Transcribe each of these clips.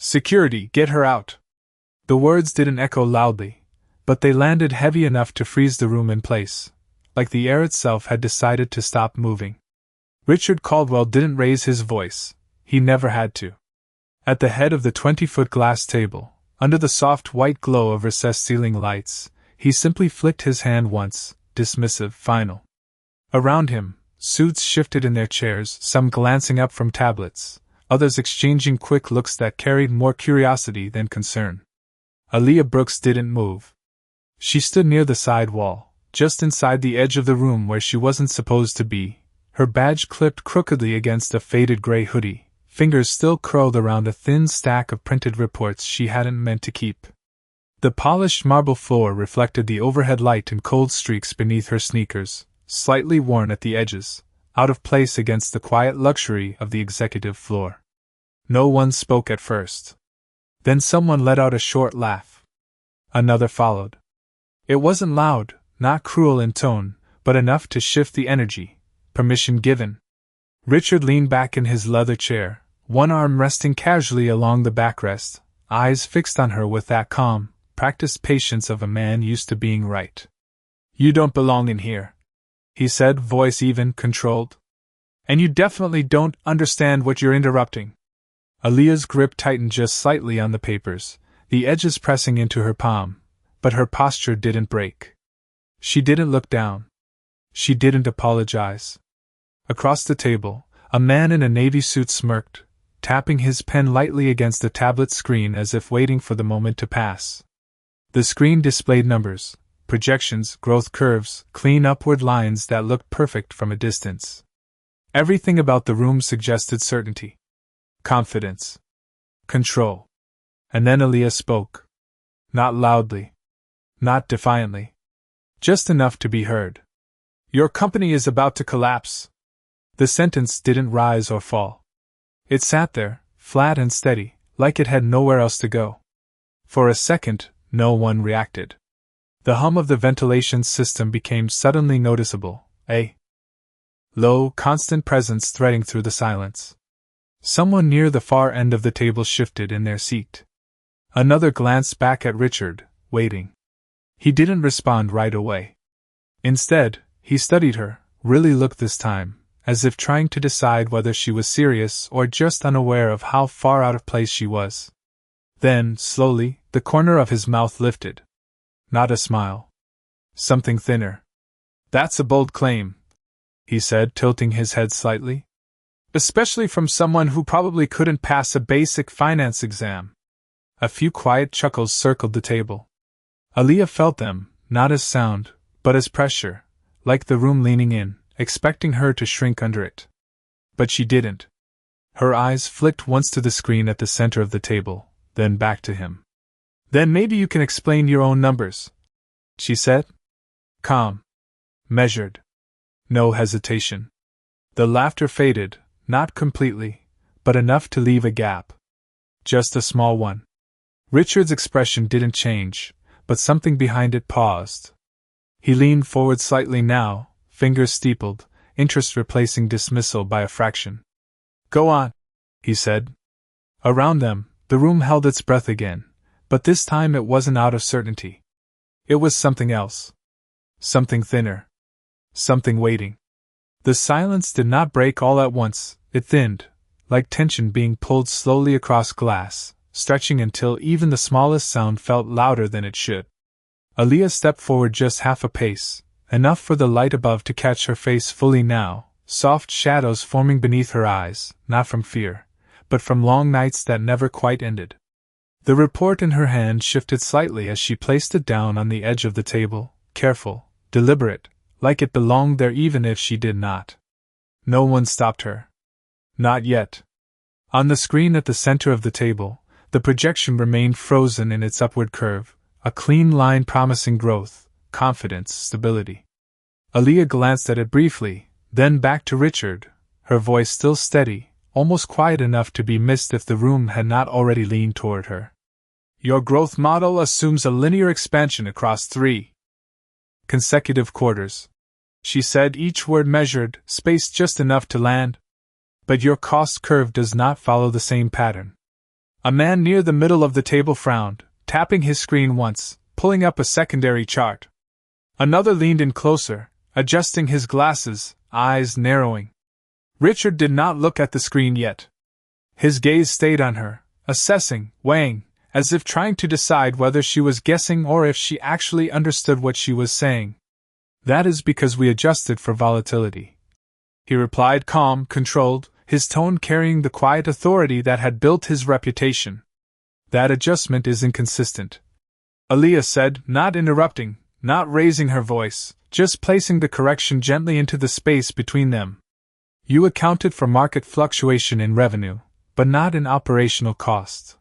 Security, get her out! The words didn't echo loudly, but they landed heavy enough to freeze the room in place, like the air itself had decided to stop moving. Richard Caldwell didn't raise his voice. He never had to. At the head of the 20-foot glass table, under the soft white glow of recessed ceiling lights, he simply flicked his hand once, dismissive, final. Around him, suits shifted in their chairs, some glancing up from tablets, others exchanging quick looks that carried more curiosity than concern. Aaliyah Brooks didn't move. She stood near the side wall, just inside the edge of the room where she wasn't supposed to be, her badge clipped crookedly against a faded gray hoodie, fingers still curled around a thin stack of printed reports she hadn't meant to keep. The polished marble floor reflected the overhead light in cold streaks beneath her sneakers, slightly worn at the edges, out of place against the quiet luxury of the executive floor. No one spoke at first. Then someone let out a short laugh. Another followed. It wasn't loud, not cruel in tone, but enough to shift the energy. Permission given. Richard leaned back in his leather chair, one arm resting casually along the backrest, eyes fixed on her with that calm, practiced patience of a man used to being right. "You don't belong in here," he said, voice even, controlled. "And you definitely don't understand what you're interrupting." Aaliyah's grip tightened just slightly on the papers, the edges pressing into her palm, but her posture didn't break. She didn't look down. She didn't apologize. Across the table, a man in a navy suit smirked, tapping his pen lightly against the tablet screen as if waiting for the moment to pass. The screen displayed numbers, projections, growth curves, clean upward lines that looked perfect from a distance. Everything about the room suggested certainty. Confidence. Control. And then Aaliyah spoke. Not loudly. Not defiantly. Just enough to be heard. "Your company is about to collapse." The sentence didn't rise or fall. It sat there, flat and steady, like it had nowhere else to go. For a second, no one reacted. The hum of the ventilation system became suddenly noticeable, a low, constant presence threading through the silence. Someone near the far end of the table shifted in their seat. Another glanced back at Richard, waiting. He didn't respond right away. Instead, he studied her, really looked this time, as if trying to decide whether she was serious or just unaware of how far out of place she was. Then, slowly, the corner of his mouth lifted. Not a smile. Something thinner. "That's a bold claim," he said, tilting his head slightly. "Especially from someone who probably couldn't pass a basic finance exam." A few quiet chuckles circled the table. Aaliyah felt them, not as sound, but as pressure, like the room leaning in, expecting her to shrink under it. But she didn't. Her eyes flicked once to the screen at the center of the table, then back to him. "Then maybe you can explain your own numbers," she said. Calm. Measured. No hesitation. The laughter faded, not completely, but enough to leave a gap. Just a small one. Richard's expression didn't change, but something behind it paused. He leaned forward slightly now, fingers steepled, interest replacing dismissal by a fraction. "Go on," he said. Around them, the room held its breath again, but this time it wasn't out of certainty. It was something else. Something thinner. Something waiting. The silence did not break all at once, it thinned, like tension being pulled slowly across glass, stretching until even the smallest sound felt louder than it should. Aaliyah stepped forward just half a pace, enough for the light above to catch her face fully now, soft shadows forming beneath her eyes, not from fear, but from long nights that never quite ended. The report in her hand shifted slightly as she placed it down on the edge of the table, careful, deliberate, like it belonged there even if she did not. No one stopped her. Not yet. On the screen at the center of the table, the projection remained frozen in its upward curve, a clean line promising growth, confidence, stability. Aaliyah glanced at it briefly, then back to Richard, her voice still steady, almost quiet enough to be missed if the room had not already leaned toward her. "Your growth model assumes a linear expansion across 3 consecutive quarters," she said, each word measured, spaced just enough to land. "But your cost curve does not follow the same pattern. A man near the middle of the table frowned, tapping his screen once, pulling up a secondary chart. Another leaned in closer, adjusting his glasses, eyes narrowing. Richard did not look at the screen yet. His gaze stayed on her, assessing, weighing, as if trying to decide whether she was guessing or if she actually understood what she was saying. "That is because we adjusted for volatility," he replied, calm, controlled, his tone carrying the quiet authority that had built his reputation. "That adjustment is inconsistent," Aaliyah said, not interrupting, not raising her voice, just placing the correction gently into the space between them. "You accounted for market fluctuation in revenue, but not in operational costs.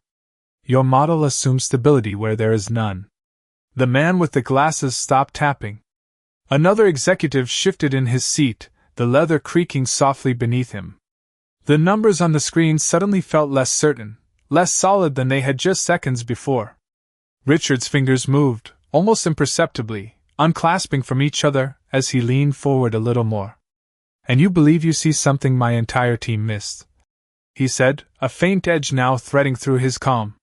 Your model assumes stability where there is none." The man with the glasses stopped tapping. Another executive shifted in his seat, the leather creaking softly beneath him. The numbers on the screen suddenly felt less certain, less solid than they had just seconds before. Richard's fingers moved, almost imperceptibly, unclasping from each other as he leaned forward a little more. "And you believe you see something my entire team missed?" he said, a faint edge now threading through his calm.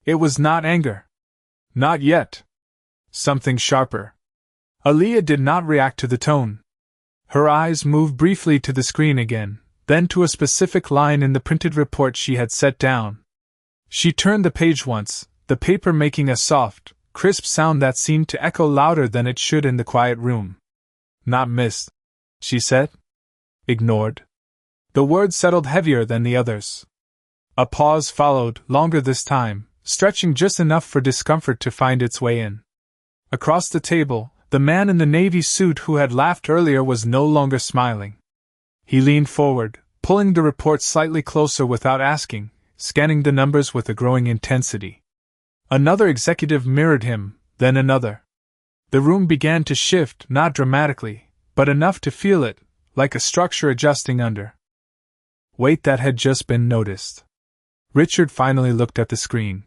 It was not anger. Not yet. Something sharper. Aaliyah did not react to the tone. Her eyes moved briefly to the screen again, then to a specific line in the printed report she had set down. She turned the page once, the paper making a soft, crisp sound that seemed to echo louder than it should in the quiet room. "Not missed," she said. "Ignored." The word settled heavier than the others. A pause followed, longer this time, stretching just enough for discomfort to find its way in. Across the table, the man in the navy suit who had laughed earlier was no longer smiling. He leaned forward, pulling the report slightly closer without asking, scanning the numbers with a growing intensity. Another executive mirrored him, then another. The room began to shift, not dramatically, but enough to feel it, like a structure adjusting under weight that had just been noticed. Richard finally looked at the screen.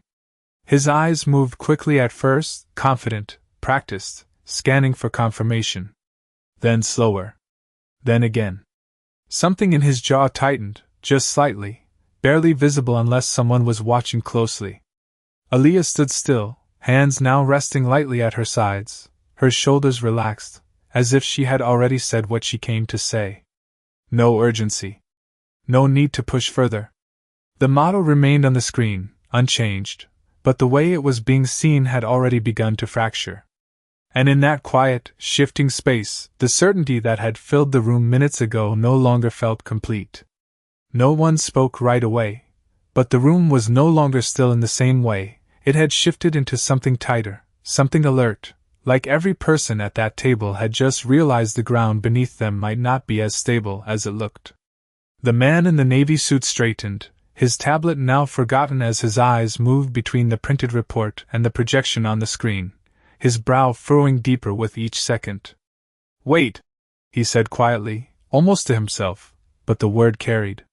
His eyes moved quickly at first, confident, practiced, scanning for confirmation. Then slower. Then again. Something in his jaw tightened, just slightly, barely visible unless someone was watching closely. Aaliyah stood still, hands now resting lightly at her sides, her shoulders relaxed, as if she had already said what she came to say. No urgency. No need to push further. The model remained on the screen, unchanged, but the way it was being seen had already begun to fracture. And in that quiet, shifting space, the certainty that had filled the room minutes ago no longer felt complete. No one spoke right away, but the room was no longer still in the same way. It had shifted into something tighter, something alert, like every person at that table had just realized the ground beneath them might not be as stable as it looked. The man in the navy suit straightened, his tablet now forgotten as his eyes moved between the printed report and the projection on the screen, his brow furrowing deeper with each second. "Wait," he said quietly, almost to himself, but the word carried.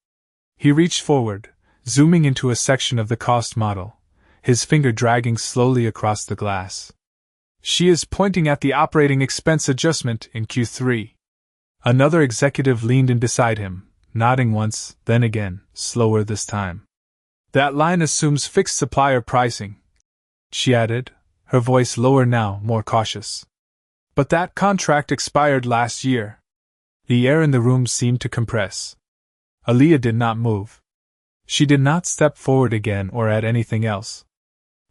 He reached forward, zooming into a section of the cost model, his finger dragging slowly across the glass. "She is pointing at the operating expense adjustment in Q3. Another executive leaned in beside him, nodding once, then again, slower this time. "That line assumes fixed supplier pricing," she added, her voice lower now, more cautious. "But that contract expired last year." The air in the room seemed to compress. Aaliyah did not move. She did not step forward again or add anything else.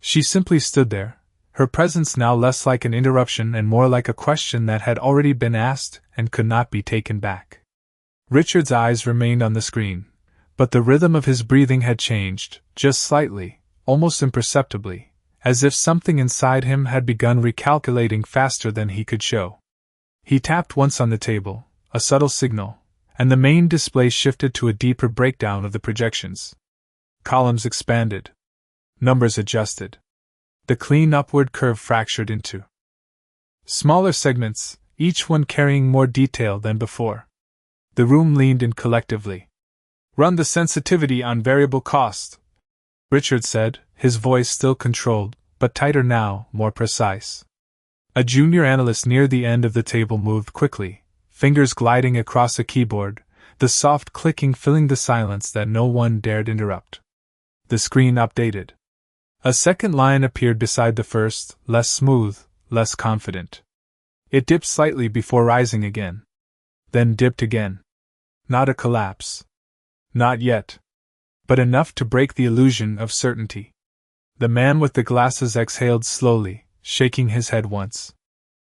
She simply stood there, her presence now less like an interruption and more like a question that had already been asked and could not be taken back. Richard's eyes remained on the screen, but the rhythm of his breathing had changed, just slightly, almost imperceptibly, as if something inside him had begun recalculating faster than he could show. He tapped once on the table, a subtle signal, and the main display shifted to a deeper breakdown of the projections. Columns expanded. Numbers adjusted. The clean upward curve fractured into smaller segments, each one carrying more detail than before. The room leaned in collectively. "Run the sensitivity on variable cost," Richard said, his voice still controlled, but tighter now, more precise. A junior analyst near the end of the table moved quickly, fingers gliding across a keyboard, the soft clicking filling the silence that no one dared interrupt. The screen updated. A second line appeared beside the first, less smooth, less confident. It dipped slightly before rising again. Then dipped again. Not a collapse. Not yet. But enough to break the illusion of certainty. The man with the glasses exhaled slowly, shaking his head once.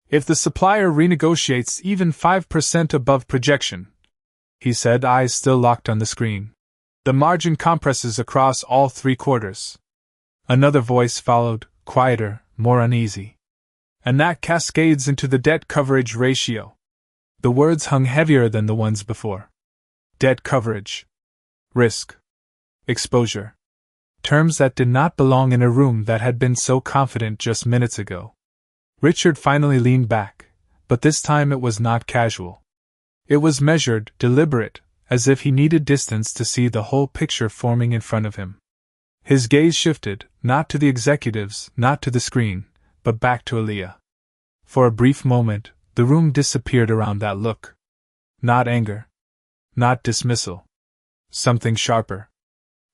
If the supplier renegotiates even 5% above projection, he said, eyes still locked on the screen, the margin compresses across all 3 quarters. Another voice followed, quieter, more uneasy. And that cascades into the debt coverage ratio. The words hung heavier than the ones before. Debt coverage. Risk. Exposure. Terms that did not belong in a room that had been so confident just minutes ago. Richard finally leaned back, but this time it was not casual. It was measured, deliberate, as if he needed distance to see the whole picture forming in front of him. His gaze shifted, not to the executives, not to the screen, but back to Aaliyah. For a brief moment, the room disappeared around that look. Not anger. Not dismissal. Something sharper.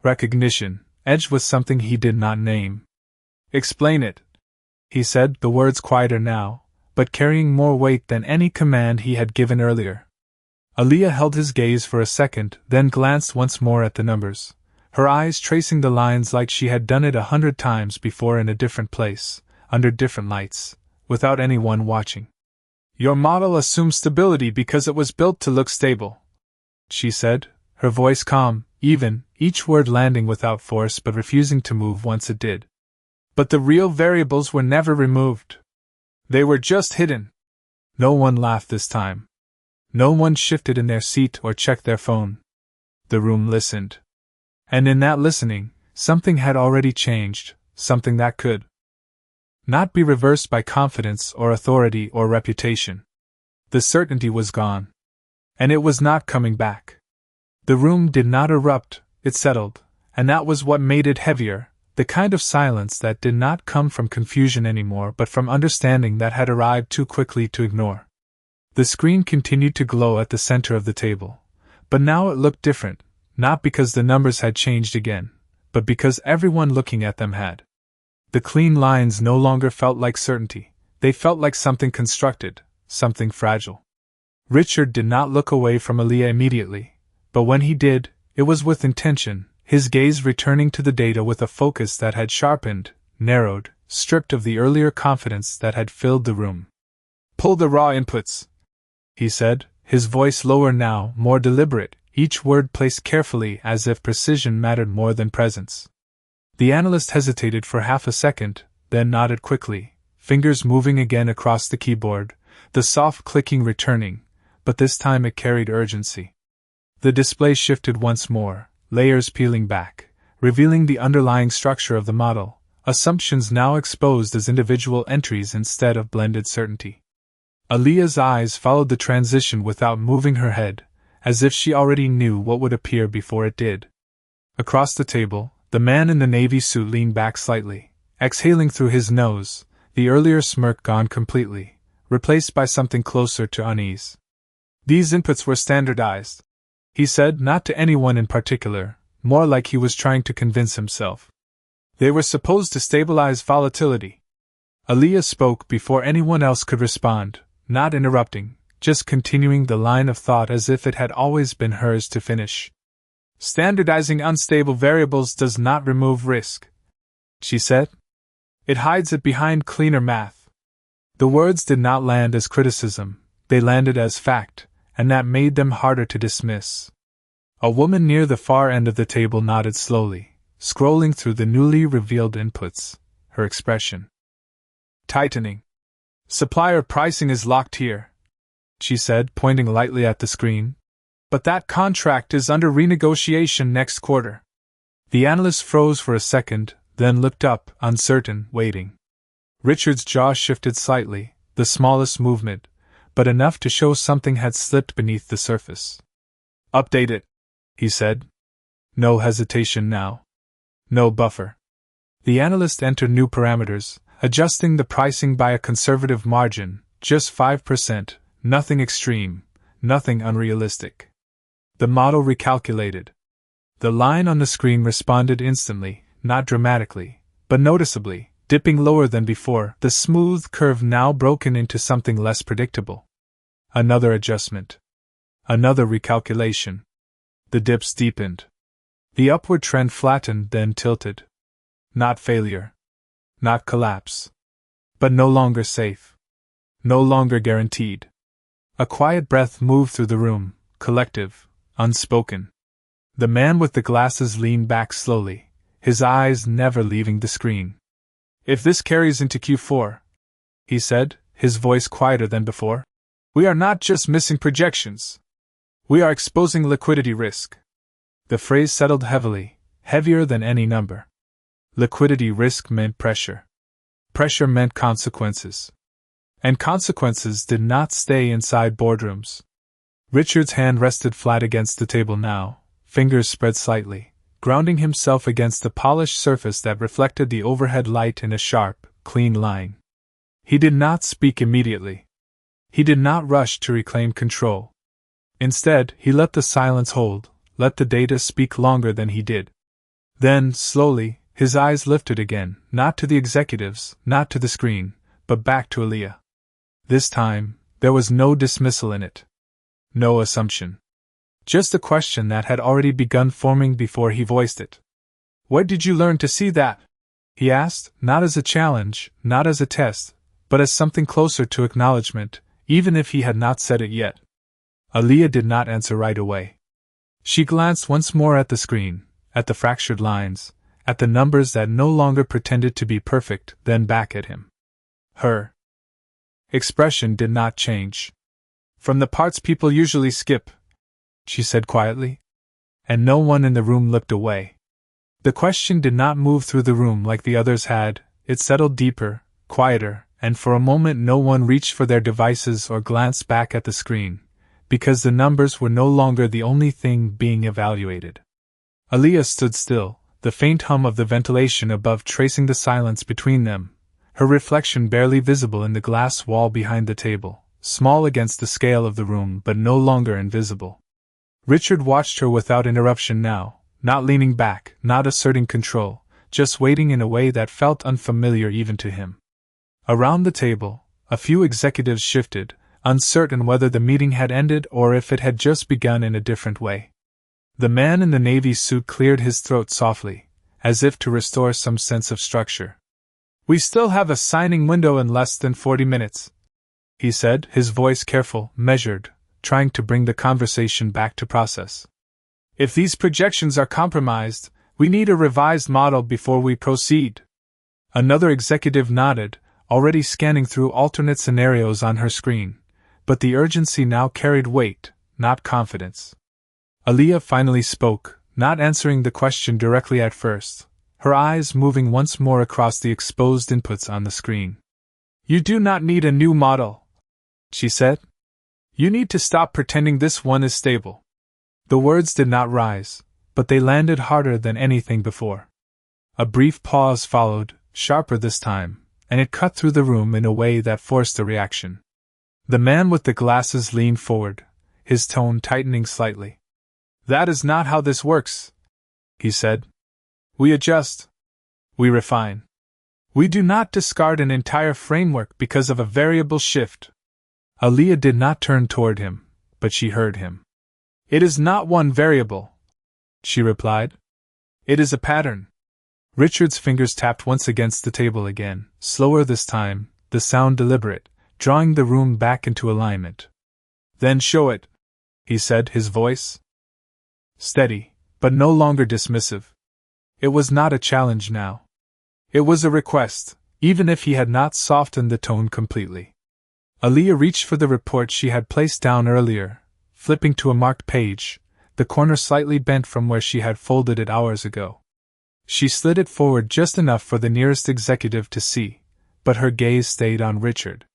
Recognition, edged with something he did not name. Explain it, he said, the words quieter now, but carrying more weight than any command he had given earlier. Aaliyah held his gaze for a second, then glanced once more at the numbers, her eyes tracing the lines like she had done it 100 times before in a different place, under different lights, without anyone watching. Your model assumes stability because it was built to look stable, she said, her voice calm, even, each word landing without force but refusing to move once it did. But the real variables were never removed. They were just hidden. No one laughed this time. No one shifted in their seat or checked their phone. The room listened. And in that listening, something had already changed, something that could not be reversed by confidence or authority or reputation. The certainty was gone. And it was not coming back. The room did not erupt, it settled, and that was what made it heavier, the kind of silence that did not come from confusion anymore but from understanding that had arrived too quickly to ignore. The screen continued to glow at the center of the table, but now it looked different, not because the numbers had changed again, but because everyone looking at them had. The clean lines no longer felt like certainty, they felt like something constructed, something fragile. Richard did not look away from Aaliyah immediately, but when he did, it was with intention, his gaze returning to the data with a focus that had sharpened, narrowed, stripped of the earlier confidence that had filled the room. Pull the raw inputs, he said, his voice lower now, more deliberate, each word placed carefully as if precision mattered more than presence. The analyst hesitated for half a second, then nodded quickly, fingers moving again across the keyboard, the soft clicking returning, but this time it carried urgency. The display shifted once more, layers peeling back, revealing the underlying structure of the model, assumptions now exposed as individual entries instead of blended certainty. Aaliyah's eyes followed the transition without moving her head, as if she already knew what would appear before it did. Across the table, the man in the navy suit leaned back slightly, exhaling through his nose, the earlier smirk gone completely, replaced by something closer to unease. These inputs were standardized, he said, not to anyone in particular, more like he was trying to convince himself. They were supposed to stabilize volatility. Aaliyah spoke before anyone else could respond, not interrupting, just continuing the line of thought as if it had always been hers to finish. Standardizing unstable variables does not remove risk, she said. It hides it behind cleaner math. The words did not land as criticism, they landed as fact, and that made them harder to dismiss. A woman near the far end of the table nodded slowly, scrolling through the newly revealed inputs, her expression tightening. Supplier pricing is locked here, she said, pointing lightly at the screen. But that contract is under renegotiation next quarter. The analyst froze for a second, then looked up, uncertain, waiting. Richard's jaw shifted slightly, the smallest movement, but enough to show something had slipped beneath the surface. Update it, he said. No hesitation now. No buffer. The analyst entered new parameters, adjusting the pricing by a conservative margin, just 5%, nothing extreme, nothing unrealistic. The model recalculated. The line on the screen responded instantly, not dramatically, but noticeably, dipping lower than before, the smooth curve now broken into something less predictable. Another adjustment. Another recalculation. The dips deepened. The upward trend flattened, then tilted. Not failure. Not collapse. But no longer safe. No longer guaranteed. A quiet breath moved through the room, collective, unspoken. The man with the glasses leaned back slowly, his eyes never leaving the screen. If this carries into Q4, he said, his voice quieter than before, we are not just missing projections. We are exposing liquidity risk. The phrase settled heavily, heavier than any number. Liquidity risk meant pressure. Pressure meant consequences. And consequences did not stay inside boardrooms. Richard's hand rested flat against the table now, fingers spread slightly, grounding himself against the polished surface that reflected the overhead light in a sharp, clean line. He did not speak immediately. He did not rush to reclaim control. Instead, he let the silence hold, let the data speak longer than he did. Then, slowly, his eyes lifted again, not to the executives, not to the screen, but back to Aaliyah. This time, there was no dismissal in it. No assumption. Just a question that had already begun forming before he voiced it. Where did you learn to see that? He asked, not as a challenge, not as a test, but as something closer to acknowledgement, even if he had not said it yet. Aaliyah did not answer right away. She glanced once more at the screen, at the fractured lines, at the numbers that no longer pretended to be perfect, then back at him. Her expression did not change. From the parts people usually skip, she said quietly. And no one in the room looked away. The question did not move through the room like the others had, it settled deeper, quieter, and for a moment no one reached for their devices or glanced back at the screen, because the numbers were no longer the only thing being evaluated. Aaliyah stood still, the faint hum of the ventilation above tracing the silence between them, her reflection barely visible in the glass wall behind the table, small against the scale of the room but no longer invisible. Richard watched her without interruption now, not leaning back, not asserting control, just waiting in a way that felt unfamiliar even to him. Around the table, a few executives shifted, uncertain whether the meeting had ended or if it had just begun in a different way. The man in the navy suit cleared his throat softly, as if to restore some sense of structure. We still have a signing window in less than 40 minutes, he said, his voice careful, measured, trying to bring the conversation back to process. If these projections are compromised, we need a revised model before we proceed. Another executive nodded, already scanning through alternate scenarios on her screen, but the urgency now carried weight, not confidence. Aaliyah finally spoke, not answering the question directly at first, her eyes moving once more across the exposed inputs on the screen. You do not need a new model, she said. You need to stop pretending this one is stable. The words did not rise, but they landed harder than anything before. A brief pause followed, sharper this time, and it cut through the room in a way that forced a reaction. The man with the glasses leaned forward, his tone tightening slightly. That is not how this works, he said. We adjust. We refine. We do not discard an entire framework because of a variable shift. Aaliyah did not turn toward him, but she heard him. It is not one variable, she replied. It is a pattern. Richard's fingers tapped once against the table again, slower this time, the sound deliberate, drawing the room back into alignment. Then show it, he said, his voice steady, but no longer dismissive. It was not a challenge now. It was a request, even if he had not softened the tone completely. Aaliyah reached for the report she had placed down earlier, flipping to a marked page, the corner slightly bent from where she had folded it hours ago. She slid it forward just enough for the nearest executive to see, but her gaze stayed on Richard.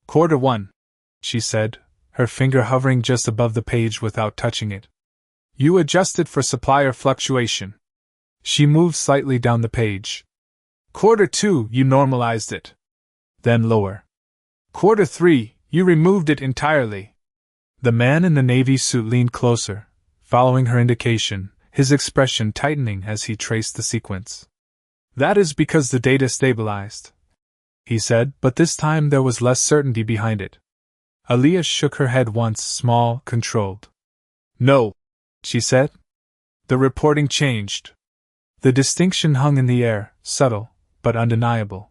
Q1, she said, her finger hovering just above the page without touching it. You adjusted for supplier fluctuation. She moved slightly down the page. Q2, you normalized it. Then lower. Q3, you removed it entirely. The man in the navy suit leaned closer, following her indication, his expression tightening as he traced the sequence. "That is because the data stabilized," he said, but this time there was less certainty behind it. Aaliyah shook her head once, small, controlled. "No," she said. The reporting changed. The distinction hung in the air, subtle, but undeniable.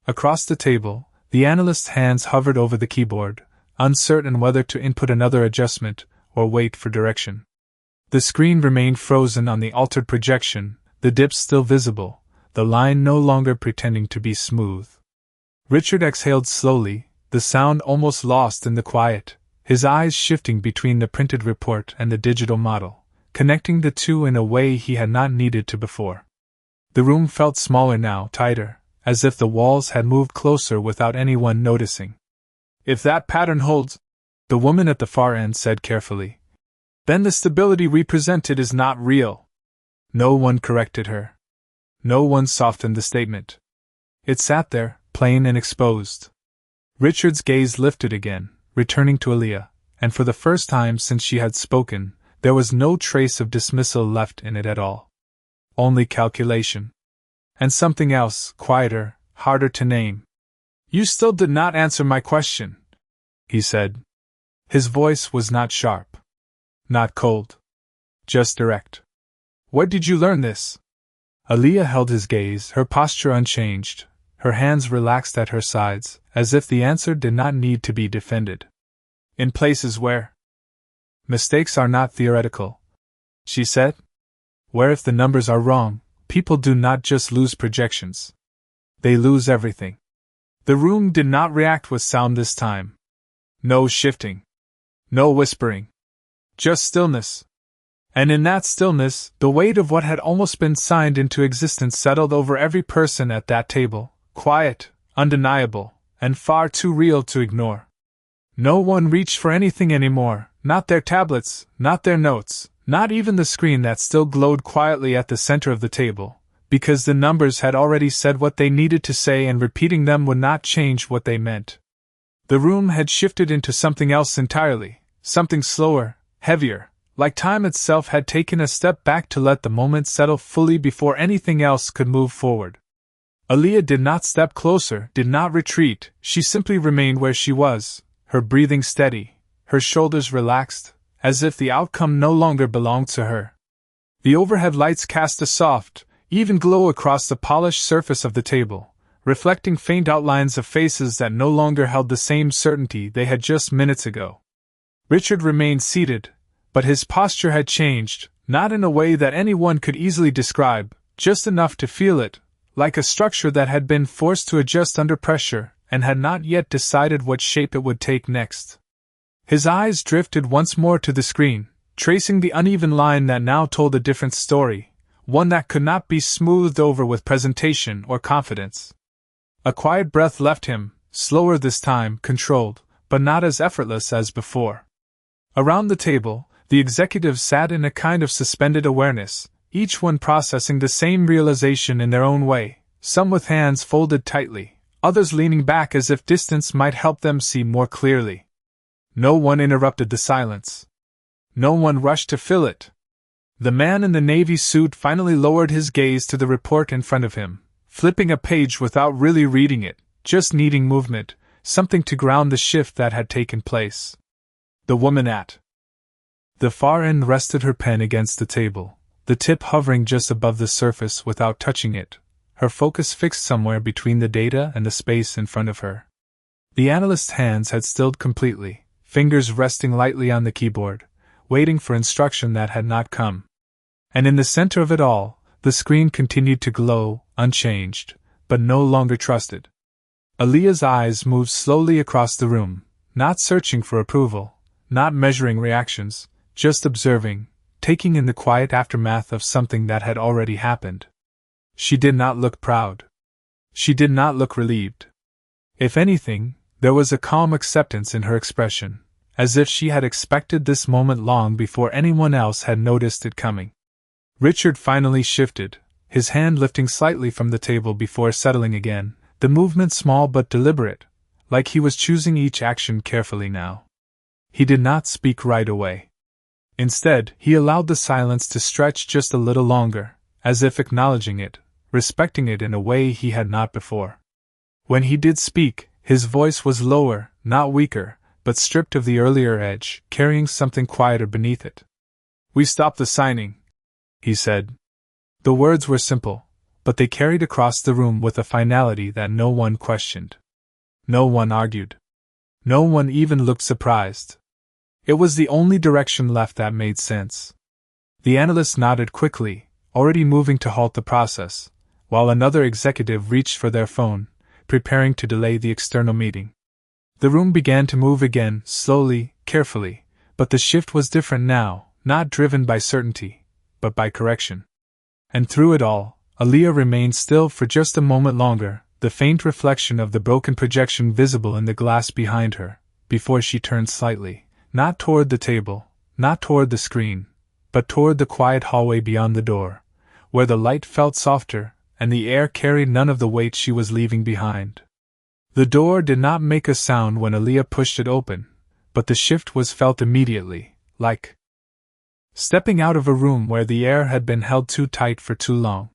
Across the table, the analyst's hands hovered over the keyboard, uncertain whether to input another adjustment or wait for direction. The screen remained frozen on the altered projection, the dips still visible, the line no longer pretending to be smooth. Richard exhaled slowly, the sound almost lost in the quiet, his eyes shifting between the printed report and the digital model, connecting the two in a way he had not needed to before. The room felt smaller now, tighter, as if the walls had moved closer without anyone noticing. "If that pattern holds," the woman at the far end said carefully, "then the stability represented is not real." No one corrected her. No one softened the statement. It sat there, plain and exposed. Richard's gaze lifted again, returning to Aaliyah, and for the first time since she had spoken, there was no trace of dismissal left in it at all. Only calculation. And something else, quieter, harder to name. "You still did not answer my question," he said. His voice was not sharp. Not cold. Just direct. "Where did you learn this?" Aaliyah held his gaze, her posture unchanged, her hands relaxed at her sides, as if the answer did not need to be defended. "In places where mistakes are not theoretical," she said. "Where if the numbers are wrong, people do not just lose projections. They lose everything." The room did not react with sound this time. No shifting. No whispering. Just stillness. And in that stillness, the weight of what had almost been signed into existence settled over every person at that table, quiet, undeniable, and far too real to ignore. No one reached for anything anymore, not their tablets, not their notes, not even the screen that still glowed quietly at the center of the table, because the numbers had already said what they needed to say and repeating them would not change what they meant. The room had shifted into something else entirely, something slower, heavier, like time itself had taken a step back to let the moment settle fully before anything else could move forward. Aaliyah did not step closer, did not retreat, she simply remained where she was, her breathing steady, her shoulders relaxed, as if the outcome no longer belonged to her. The overhead lights cast a soft, even glow across the polished surface of the table, reflecting faint outlines of faces that no longer held the same certainty they had just minutes ago. Richard remained seated, but his posture had changed, not in a way that anyone could easily describe, just enough to feel it, like a structure that had been forced to adjust under pressure and had not yet decided what shape it would take next. His eyes drifted once more to the screen, tracing the uneven line that now told a different story, one that could not be smoothed over with presentation or confidence. A quiet breath left him, slower this time, controlled, but not as effortless as before. Around the table, the executives sat in a kind of suspended awareness, each one processing the same realization in their own way, some with hands folded tightly, others leaning back as if distance might help them see more clearly. No one interrupted the silence. No one rushed to fill it. The man in the navy suit finally lowered his gaze to the report in front of him, flipping a page without really reading it, just needing movement, something to ground the shift that had taken place. The woman at the far end rested her pen against the table, the tip hovering just above the surface without touching it, her focus fixed somewhere between the data and the space in front of her. The analyst's hands had stilled completely, fingers resting lightly on the keyboard, waiting for instruction that had not come. And in the center of it all, the screen continued to glow, unchanged, but no longer trusted. Aaliyah's eyes moved slowly across the room, not searching for approval, not measuring reactions, just observing, taking in the quiet aftermath of something that had already happened. She did not look proud. She did not look relieved. If anything, there was a calm acceptance in her expression, as if she had expected this moment long before anyone else had noticed it coming. Richard finally shifted, his hand lifting slightly from the table before settling again, the movement small but deliberate, like he was choosing each action carefully now. He did not speak right away. Instead, he allowed the silence to stretch just a little longer, as if acknowledging it, respecting it in a way he had not before. When he did speak, his voice was lower, not weaker, but stripped of the earlier edge, carrying something quieter beneath it. "We stopped the signing," he said. The words were simple, but they carried across the room with a finality that no one questioned. No one argued. No one even looked surprised. It was the only direction left that made sense. The analyst nodded quickly, already moving to halt the process, while another executive reached for their phone, preparing to delay the external meeting. The room began to move again, slowly, carefully, but the shift was different now, not driven by certainty, but by correction. And through it all, Aaliyah remained still for just a moment longer, the faint reflection of the broken projection visible in the glass behind her, before she turned slightly, not toward the table, not toward the screen, but toward the quiet hallway beyond the door, where the light felt softer, and the air carried none of the weight she was leaving behind. The door did not make a sound when Aaliyah pushed it open, but the shift was felt immediately, like stepping out of a room where the air had been held too tight for too long.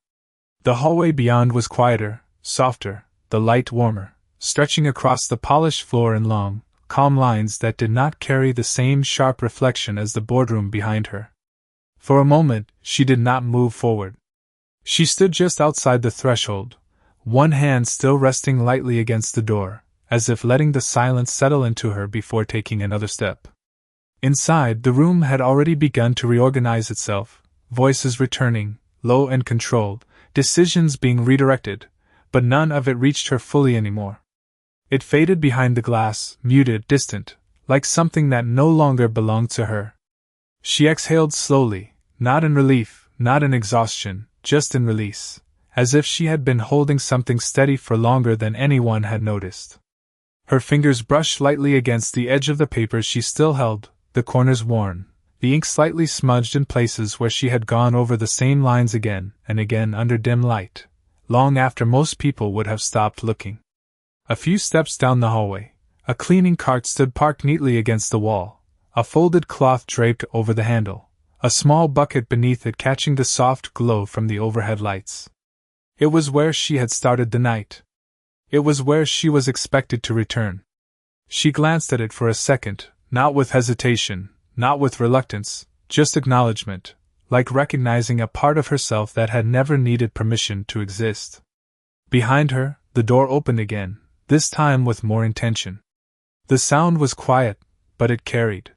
The hallway beyond was quieter, softer, the light warmer, stretching across the polished floor in long, calm lines that did not carry the same sharp reflection as the boardroom behind her. For a moment, she did not move forward. She stood just outside the threshold, one hand still resting lightly against the door, as if letting the silence settle into her before taking another step. Inside, the room had already begun to reorganize itself, voices returning, low and controlled, decisions being redirected, but none of it reached her fully anymore. It faded behind the glass, muted, distant, like something that no longer belonged to her. She exhaled slowly, not in relief, not in exhaustion, just in release, as if she had been holding something steady for longer than anyone had noticed. Her fingers brushed lightly against the edge of the paper she still held, the corners worn, the ink slightly smudged in places where she had gone over the same lines again and again under dim light, long after most people would have stopped looking. A few steps down the hallway, a cleaning cart stood parked neatly against the wall, a folded cloth draped over the handle, a small bucket beneath it catching the soft glow from the overhead lights. It was where she had started the night. It was where she was expected to return. She glanced at it for a second, not with hesitation, not with reluctance, just acknowledgement, like recognizing a part of herself that had never needed permission to exist. Behind her, the door opened again, this time with more intention. The sound was quiet, but it carried.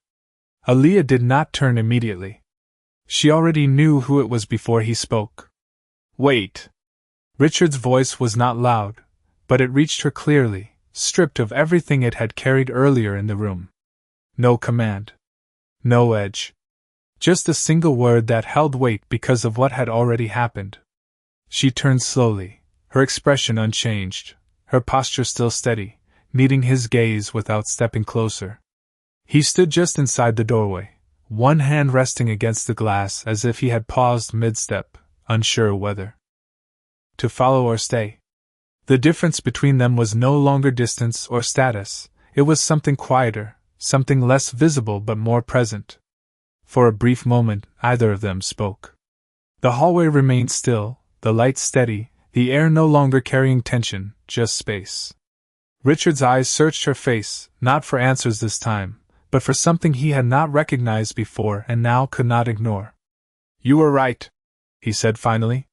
Aaliyah did not turn immediately. She already knew who it was before he spoke. "Wait." Richard's voice was not loud, but it reached her clearly, stripped of everything it had carried earlier in the room. No command. No edge. Just a single word that held weight because of what had already happened. She turned slowly, her expression unchanged, her posture still steady, meeting his gaze without stepping closer. He stood just inside the doorway, one hand resting against the glass as if he had paused mid-step, unsure whether to follow or stay. The difference between them was no longer distance or status, it was something quieter, something less visible but more present. For a brief moment, either of them spoke. The hallway remained still, the light steady, the air no longer carrying tension, just space. Richard's eyes searched her face, not for answers this time, but for something he had not recognized before and now could not ignore. "You were right," he said finally.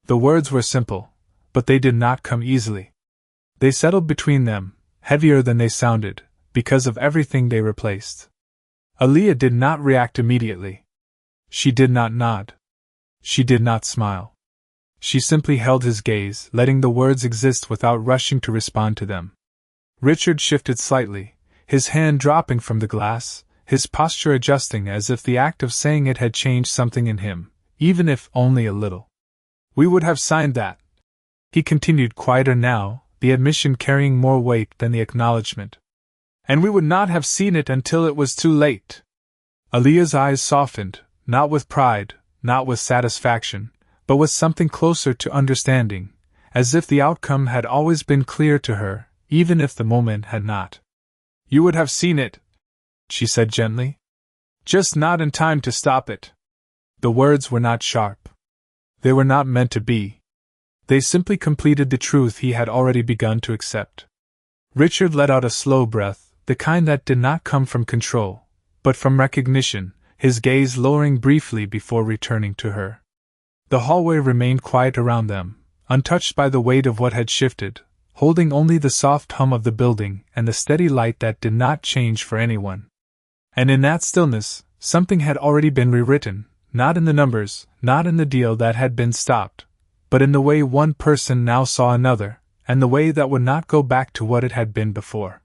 The words were simple, but they did not come easily. They settled between them, heavier than they sounded, because of everything they replaced. Aaliyah did not react immediately. She did not nod. She did not smile. She simply held his gaze, letting the words exist without rushing to respond to them. Richard shifted slightly, his hand dropping from the glass, his posture adjusting as if the act of saying it had changed something in him, even if only a little. "We would have signed that," he continued, quieter now, the admission carrying more weight than the acknowledgement. "And we would not have seen it until it was too late." Aaliyah's eyes softened, not with pride, not with satisfaction, but with something closer to understanding, as if the outcome had always been clear to her, even if the moment had not. "You would have seen it," she said gently. Just not in time to stop it. The words were not sharp. They were not meant to be. They simply completed the truth he had already begun to accept. Richard let out a slow breath, the kind that did not come from control, but from recognition, his gaze lowering briefly before returning to her. The hallway remained quiet around them, untouched by the weight of what had shifted, holding only the soft hum of the building and the steady light that did not change for anyone. And in that stillness, something had already been rewritten, not in the numbers, not in the deal that had been stopped, but in the way one person now saw another, and the way that would not go back to what it had been before.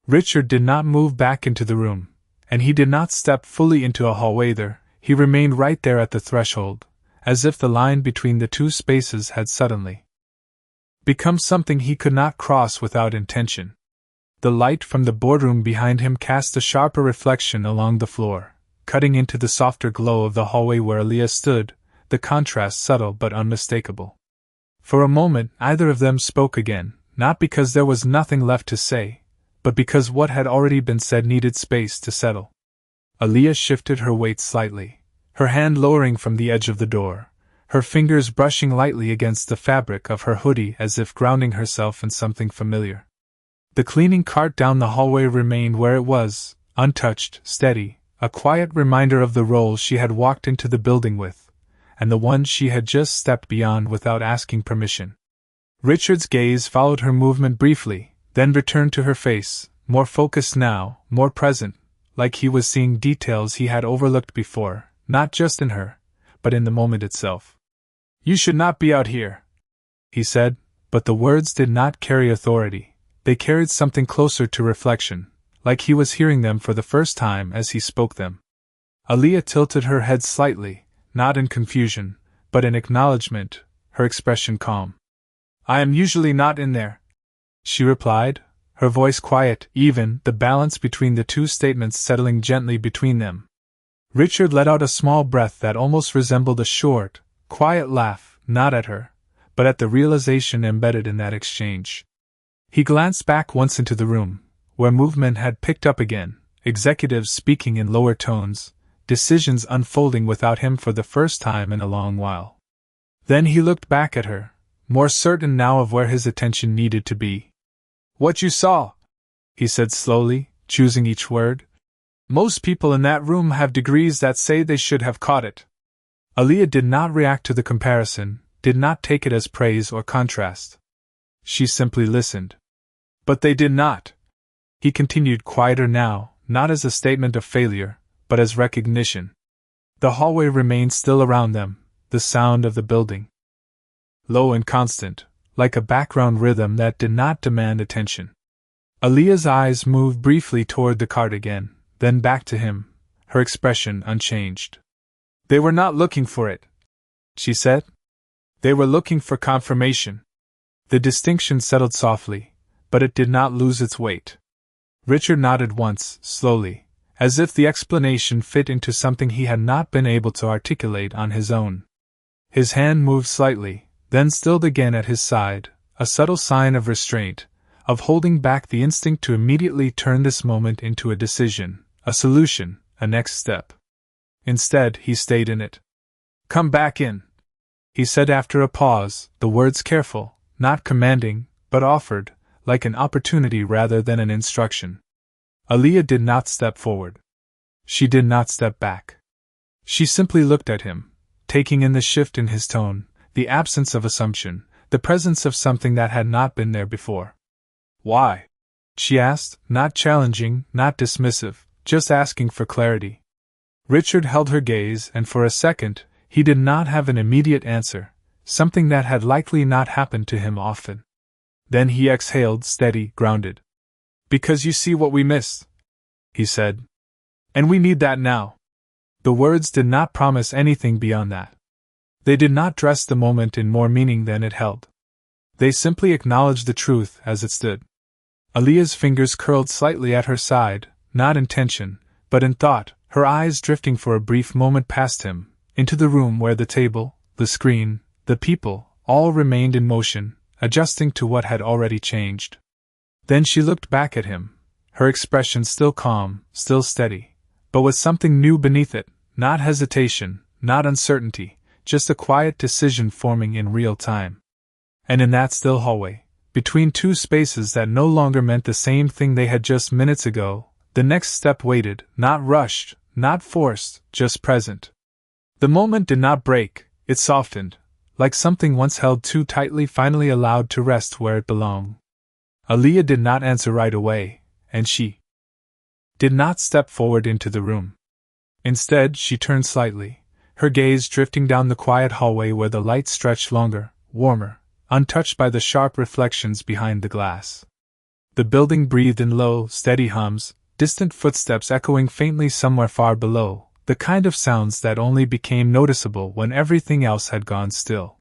Richard did not move back into the room, and he did not step fully into a hallway either. He remained right there at the threshold, as if the line between the two spaces had suddenly become something he could not cross without intention. The light from the boardroom behind him cast a sharper reflection along the floor, cutting into the softer glow of the hallway where Aaliyah stood, the contrast subtle but unmistakable. For a moment neither of them spoke again, not because there was nothing left to say, but because what had already been said needed space to settle. Aaliyah shifted her weight slightly, her hand lowering from the edge of the door, her fingers brushing lightly against the fabric of her hoodie as if grounding herself in something familiar. The cleaning cart down the hallway remained where it was, untouched, steady, a quiet reminder of the role she had walked into the building with, and the one she had just stepped beyond without asking permission. Richard's gaze followed her movement briefly, then returned to her face, more focused now, more present, like he was seeing details he had overlooked before, not just in her, but in the moment itself. "You should not be out here," he said, but the words did not carry authority. They carried something closer to reflection, like he was hearing them for the first time as he spoke them. Aaliyah tilted her head slightly, not in confusion, but in acknowledgement, her expression calm. "I am usually not in there," she replied, her voice quiet, even, the balance between the two statements settling gently between them. Richard let out a small breath that almost resembled a short, quiet laugh, not at her, but at the realization embedded in that exchange. He glanced back once into the room, where movement had picked up again, executives speaking in lower tones, decisions unfolding without him for the first time in a long while. Then he looked back at her, more certain now of where his attention needed to be. "What you saw," he said slowly, choosing each word. "Most people in that room have degrees that say they should have caught it." Aaliyah did not react to the comparison, did not take it as praise or contrast. She simply listened. "But they did not," he continued, quieter now, not as a statement of failure, but as recognition. The hallway remained still around them, the sound of the building low and constant, like a background rhythm that did not demand attention. Aaliyah's eyes moved briefly toward the cart again, then back to him, her expression unchanged. "They were not looking for it," she said. "They were looking for confirmation." The distinction settled softly, but it did not lose its weight. Richard nodded once, slowly, as if the explanation fit into something he had not been able to articulate on his own. His hand moved slightly, then stilled again at his side, a subtle sign of restraint, of holding back the instinct to immediately turn this moment into a decision, a solution, a next step. Instead, he stayed in it. "Come back in," he said after a pause, the words careful, not commanding, but offered, like an opportunity rather than an instruction. Aaliyah did not step forward. She did not step back. She simply looked at him, taking in the shift in his tone, the absence of assumption, the presence of something that had not been there before. "Why?" she asked, not challenging, not dismissive, just asking for clarity. Richard held her gaze, and for a second, he did not have an immediate answer, something that had likely not happened to him often. Then he exhaled, steady, grounded. "Because you see what we missed," he said. "And we need that now." The words did not promise anything beyond that. They did not dress the moment in more meaning than it held. They simply acknowledged the truth as it stood. Aaliyah's fingers curled slightly at her side, not in tension, but in thought, her eyes drifting for a brief moment past him, into the room where the table, the screen, the people, all remained in motion, adjusting to what had already changed. Then she looked back at him, her expression still calm, still steady, but with something new beneath it, not hesitation, not uncertainty, just a quiet decision forming in real time. And in that still hallway, between two spaces that no longer meant the same thing they had just minutes ago, the next step waited, not rushed, not forced, just present. The moment did not break, it softened, like something once held too tightly finally allowed to rest where it belonged. Aaliyah did not answer right away, and she did not step forward into the room. Instead, she turned slightly, her gaze drifting down the quiet hallway where the light stretched longer, warmer, untouched by the sharp reflections behind the glass. The building breathed in low, steady hums, distant footsteps echoing faintly somewhere far below, the kind of sounds that only became noticeable when everything else had gone still.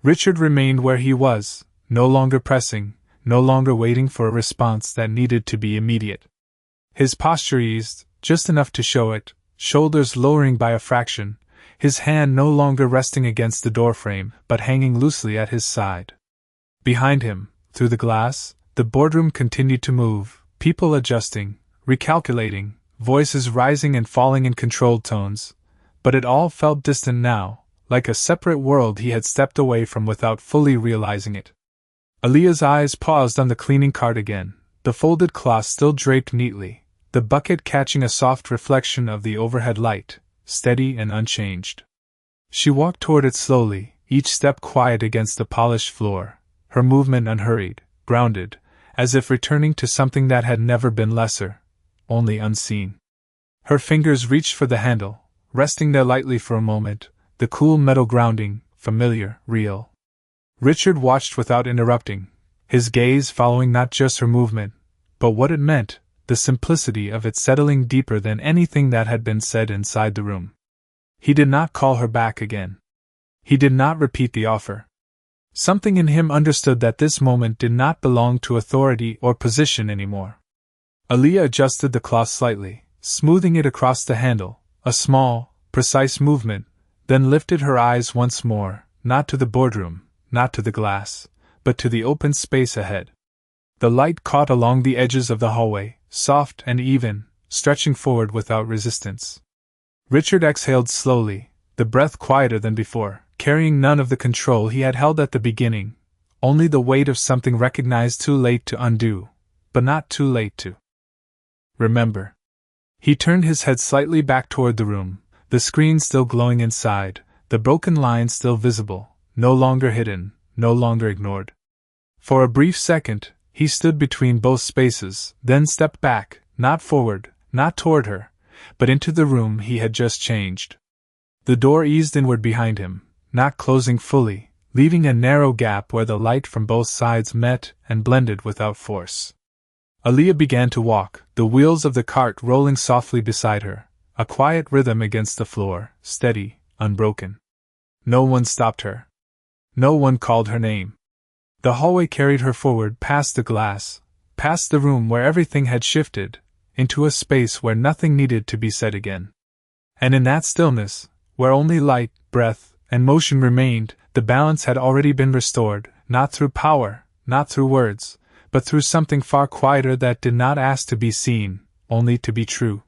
Richard remained where he was, no longer pressing, no longer waiting for a response that needed to be immediate. His posture eased, just enough to show it, shoulders lowering by a fraction, his hand no longer resting against the doorframe but hanging loosely at his side. Behind him, through the glass, the boardroom continued to move, people adjusting, recalculating, voices rising and falling in controlled tones, but it all felt distant now, like a separate world he had stepped away from without fully realizing it. Aaliyah's eyes paused on the cleaning cart again, the folded cloth still draped neatly, the bucket catching a soft reflection of the overhead light, steady and unchanged. She walked toward it slowly, each step quiet against the polished floor, her movement unhurried, grounded, as if returning to something that had never been lesser, only unseen. Her fingers reached for the handle, resting there lightly for a moment, the cool metal grounding, familiar, real. Richard watched without interrupting, his gaze following not just her movement, but what it meant, the simplicity of it settling deeper than anything that had been said inside the room. He did not call her back again. He did not repeat the offer. Something in him understood that this moment did not belong to authority or position anymore. Aaliyah adjusted the cloth slightly, smoothing it across the handle, a small, precise movement, then lifted her eyes once more, not to the boardroom, not to the glass, but to the open space ahead. The light caught along the edges of the hallway, soft and even, stretching forward without resistance. Richard exhaled slowly, the breath quieter than before, carrying none of the control he had held at the beginning, only the weight of something recognized too late to undo, but not too late to remember. He turned his head slightly back toward the room, the screen still glowing inside, the broken lines still visible, no longer hidden, no longer ignored. For a brief second, he stood between both spaces, then stepped back, not forward, not toward her, but into the room he had just changed. The door eased inward behind him, not closing fully, leaving a narrow gap where the light from both sides met and blended without force. Aaliyah began to walk, the wheels of the cart rolling softly beside her, a quiet rhythm against the floor, steady, unbroken. No one stopped her. No one called her name. The hallway carried her forward past the glass, past the room where everything had shifted, into a space where nothing needed to be said again. And in that stillness, where only light, breath, and motion remained, the balance had already been restored, not through power, not through words, but through something far quieter that did not ask to be seen, only to be true.